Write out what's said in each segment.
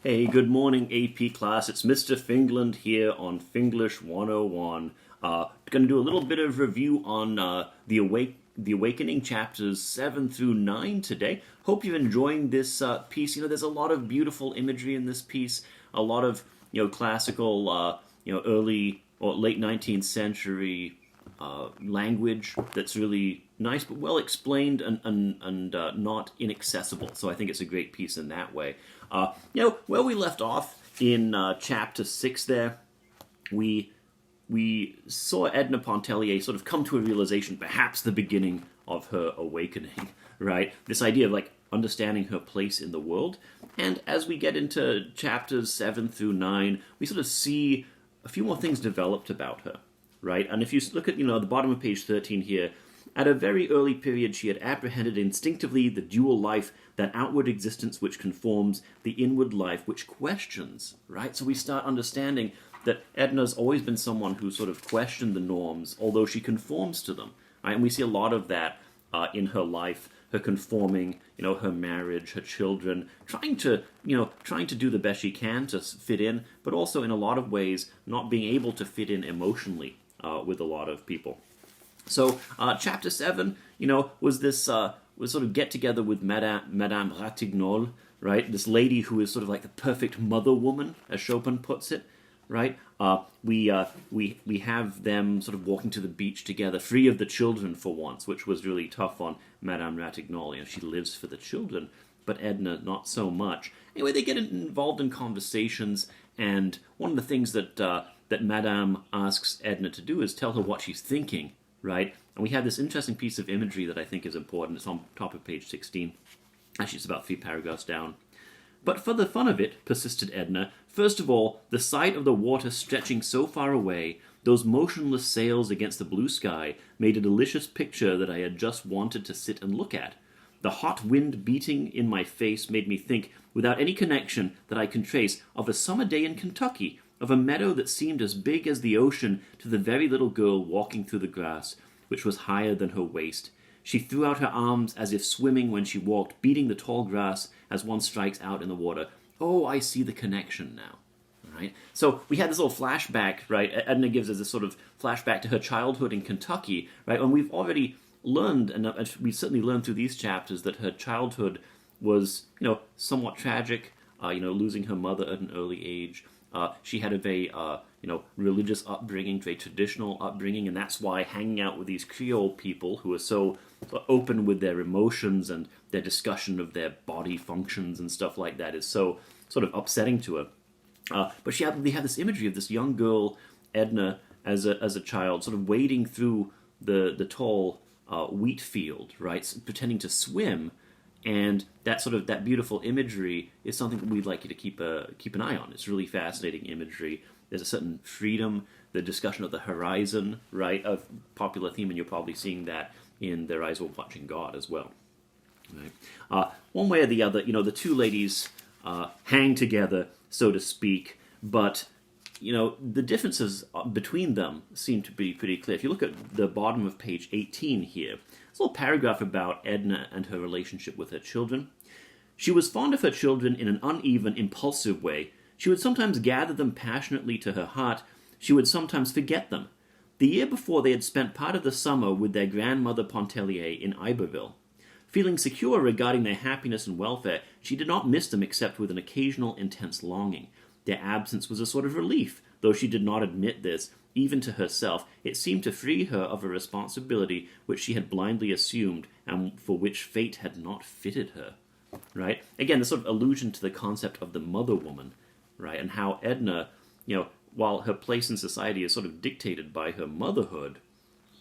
Hey, good morning, AP class. It's Mr. Fingland here on Finglish 101. Going to do a little bit of review on the Awakening chapters 7 through 9 today. Hope you're enjoying this piece. There's a lot of beautiful imagery in this piece, a lot of classical, early or late 19th century language that's really nice but well explained and not inaccessible. So I think it's a great piece in that way. Where we left off in chapter 6 there, we saw Edna Pontellier sort of come to a realization, perhaps the beginning of her awakening, right? This idea of understanding her place in the world. And as we get into chapters 7 through 9, we sort of see a few more things developed about her, right? And if you look at, the bottom of page 13 here, at a very early period she had apprehended instinctively the dual life, that outward existence which conforms, the inward life which questions, right? So we start understanding that Edna's always been someone who sort of questioned the norms, although she conforms to them, right? And we see a lot of that in her life, her conforming, her marriage, her children, trying to do the best she can to fit in, but also in a lot of ways not being able to fit in emotionally with a lot of people. So chapter 7, was this was sort of get together with Madame Ratignolle, right? This lady who is sort of like the perfect mother woman, as Chopin puts it, right? We have them sort of walking to the beach together, free of the children for once, which was really tough on Madame Ratignolle. She lives for the children, but Edna not so much. Anyway, they get involved in conversations, and one of the things that Madame asks Edna to do is tell her what she's thinking, right? And we have this interesting piece of imagery that I think is important. It's on top of page 16. Actually, it's about 3 paragraphs down. But for the fun of it, persisted Edna, first of all, the sight of the water stretching so far away, those motionless sails against the blue sky, made a delicious picture that I had just wanted to sit and look at. The hot wind beating in my face made me think, without any connection that I can trace, of a summer day in Kentucky, of a meadow that seemed as big as the ocean to the very little girl walking through the grass, which was higher than her waist. She threw out her arms as if swimming when she walked, beating the tall grass as one strikes out in the water. Oh, I see the connection now. Right? So we had this little flashback, right? Edna gives us this sort of flashback to her childhood in Kentucky, right? And we've already learned, and we certainly learned through these chapters, that her childhood was, somewhat tragic, losing her mother at an early age. She had a very, religious upbringing, very traditional upbringing, and that's why hanging out with these Creole people who are so open with their emotions and their discussion of their body functions and stuff like that is so sort of upsetting to her. But they have this imagery of this young girl, Edna, as a child, sort of wading through the tall wheat field, right, pretending to swim. And that beautiful imagery is something that we'd like you to keep an eye on. It's really fascinating imagery. There's a certain freedom, the discussion of the horizon, right, of popular theme, and you're probably seeing that in Their Eyes Were Watching God as well. Right? One way or the other, the two ladies hang together, so to speak, but the differences between them seem to be pretty clear. If you look at the bottom of page 18 here, there's a little paragraph about Edna and her relationship with her children. She was fond of her children in an uneven, impulsive way. She would sometimes gather them passionately to her heart. She would sometimes forget them. The year before, they had spent part of the summer with their grandmother Pontellier in Iberville. Feeling secure regarding their happiness and welfare, she did not miss them except with an occasional intense longing. Their absence was a sort of relief, though she did not admit this, even to herself. It seemed to free her of a responsibility which she had blindly assumed and for which fate had not fitted her. Right? Again, this sort of allusion to the concept of the mother woman, right? And how Edna, while her place in society is sort of dictated by her motherhood,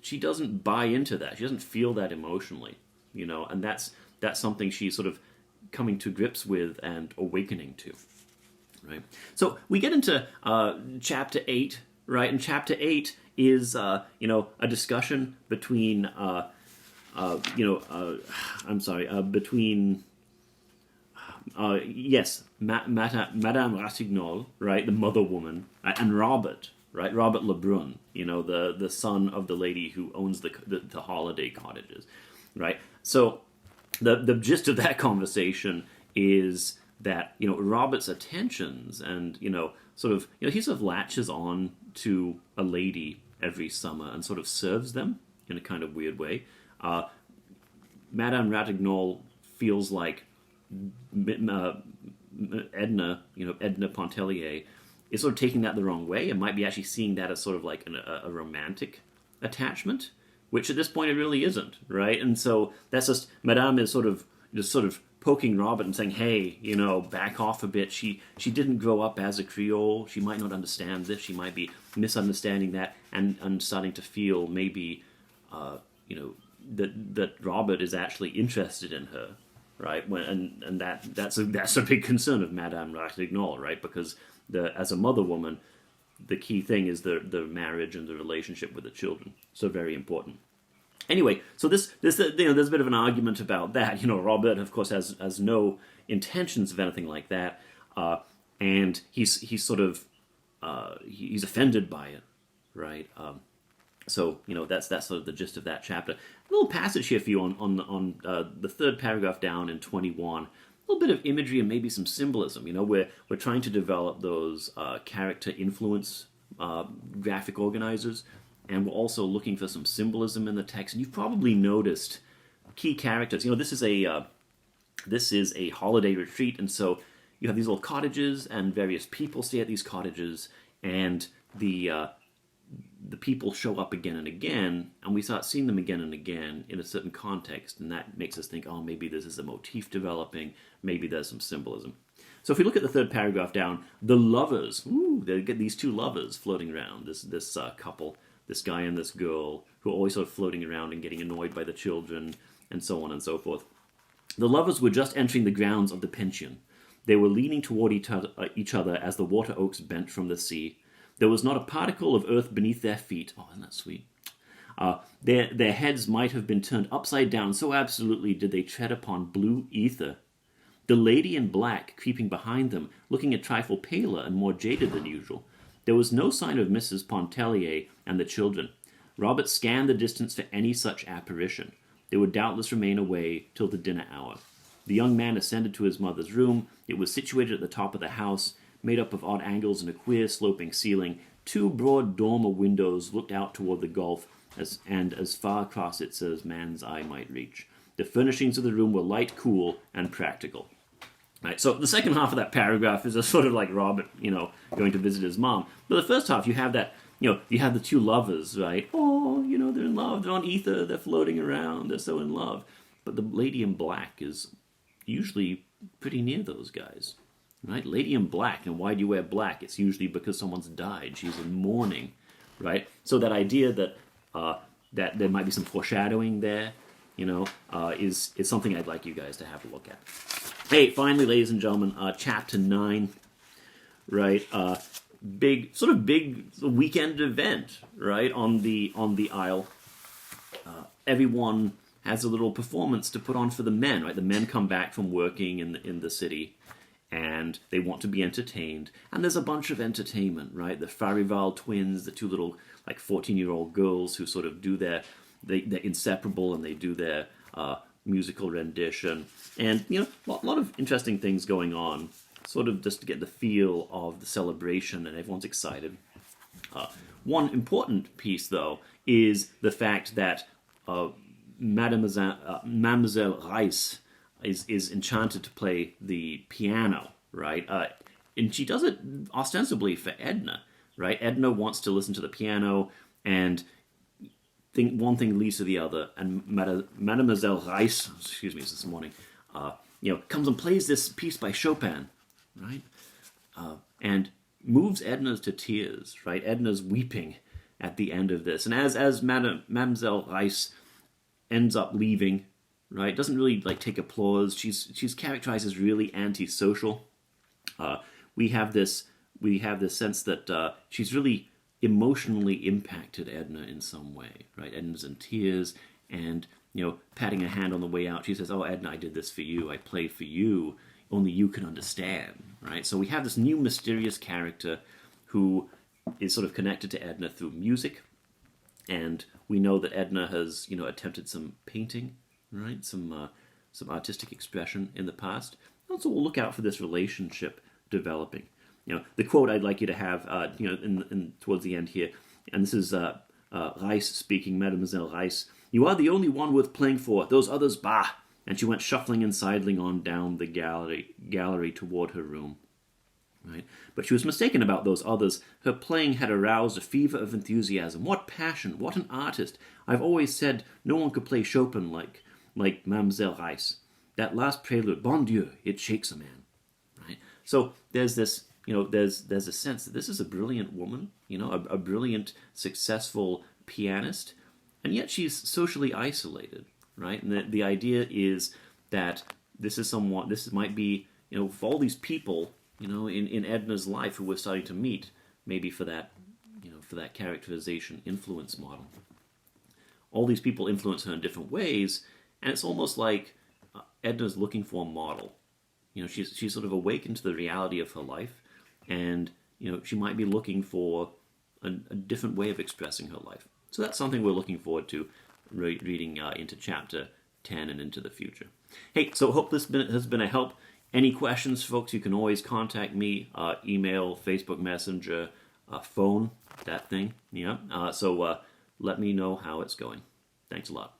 she doesn't buy into that. She doesn't feel that emotionally, and that's something she's sort of coming to grips with and awakening to. Right. So we get into chapter 8, right? And chapter 8 is, a discussion between, Madame Ratignolle, right, the mother woman, and Robert, right, Robert Lebrun, the son of the lady who owns the holiday cottages, right? So the gist of that conversation is that Robert's attentions and he sort of latches on to a lady every summer and sort of serves them in a kind of weird way. Madame Ratignolle feels like Edna Pontellier is sort of taking that the wrong way and might be actually seeing that as sort of like a romantic attachment, which at this point it really isn't, right? And so that's just Madame is sort of poking Robert and saying, hey, back off a bit. She didn't grow up as a Creole. She might not understand this. She might be misunderstanding that and starting to feel maybe, that Robert is actually interested in her, right? That's a big concern of Madame Ratignolle, right? Because as a mother woman, the key thing is the marriage and the relationship with the children. So very important. Anyway, so there's a bit of an argument about that. Robert, of course, has no intentions of anything like that, and he's sort of he's offended by it, right? So that's sort of the gist of that chapter. A little passage here for you on the third paragraph down in 21. A little bit of imagery and maybe some symbolism. We're trying to develop those character influence graphic organizers. And we're also looking for some symbolism in the text. And you've probably noticed key characters. This is a holiday retreat, and so you have these little cottages, and various people stay at these cottages, and the people show up again and again, and we start seeing them again and again in a certain context, and that makes us think, oh, maybe this is a motif developing, maybe there's some symbolism. So if we look at the third paragraph down, the lovers, they get these two lovers floating around, this couple, this guy and this girl, who are always sort of floating around and getting annoyed by the children, and so on and so forth. The lovers were just entering the grounds of the pension. They were leaning toward each other as the water oaks bent from the sea. There was not a particle of earth beneath their feet. Oh, isn't that sweet? Their heads might have been turned upside down, so absolutely did they tread upon blue ether. The lady in black, creeping behind them, looking a trifle paler and more jaded than usual. There was no sign of Mrs. Pontellier and the children. Robert scanned the distance for any such apparition. They would doubtless remain away till the dinner hour. The young man ascended to his mother's room. It was situated at the top of the house, made up of odd angles and a queer sloping ceiling. Two broad dormer windows looked out toward the gulf, as far across it as man's eye might reach. The furnishings of the room were light, cool, and practical. Right, so the second half of that paragraph is a sort of like Robert, going to visit his mom. But the first half, you have that, you have the two lovers, right? Oh, they're in love, they're on ether, they're floating around, they're so in love. But the lady in black is usually pretty near those guys, right? Lady in black, and why do you wear black? It's usually because someone's died. She's in mourning, right? So that idea that that there might be some foreshadowing there, is something I'd like you guys to have a look at. Hey, finally, ladies and gentlemen, chapter 9, right? Big weekend event, right? On the Isle. Everyone has a little performance to put on for the men, right? The men come back from working in the city, and they want to be entertained. And there's a bunch of entertainment, right? The Farival twins, the two little 14-year-old girls who sort of do they're inseparable, and they do their musical rendition, and a lot of interesting things going on, sort of just to get the feel of the celebration, and everyone's excited. One important piece, though, is the fact that Mademoiselle Reiss is enchanted to play the piano, right? And she does it ostensibly for Edna, right? Edna wants to listen to the piano, and one thing leads to the other, and Mademoiselle Reiss, excuse me, this morning, comes and plays this piece by Chopin, right? And moves Edna to tears, right? Edna's weeping at the end of this, and as Mademoiselle Reiss ends up leaving, right? Doesn't really take applause. She's characterized as really antisocial. We have this sense that she's really emotionally impacted Edna in some way, right? Edna's in tears, and patting her hand on the way out, she says, "Oh, Edna, I did this for you. I played for you. Only you can understand," right? So we have this new mysterious character who is sort of connected to Edna through music, and we know that Edna has attempted some painting, right? Some artistic expression in the past. Also, we'll look out for this relationship developing. The quote I'd like you to have, in towards the end here, and this is Reiss speaking, Mademoiselle Reiss. "You are the only one worth playing for. Those others, bah!" And she went shuffling and sidling on down the gallery toward her room. Right? But she was mistaken about those others. Her playing had aroused a fever of enthusiasm. What passion! What an artist! I've always said no one could play Chopin like Mademoiselle Reiss. That last prelude, bon Dieu, it shakes a man. Right? So there's this, there's a sense that this is a brilliant woman, a brilliant, successful pianist, and yet she's socially isolated, right? And the idea is that this might be, for all these people, in Edna's life who we're starting to meet, maybe for that characterization influence model. All these people influence her in different ways, and it's almost like Edna's looking for a model. She's sort of awakened to the reality of her life, and she might be looking for a different way of expressing her life. So that's something we're looking forward to reading into chapter 10 and into the future. Hey, so hope this has been a help. Any questions, folks, you can always contact me, email, Facebook Messenger, phone, that thing. Yeah. So let me know how it's going. Thanks a lot.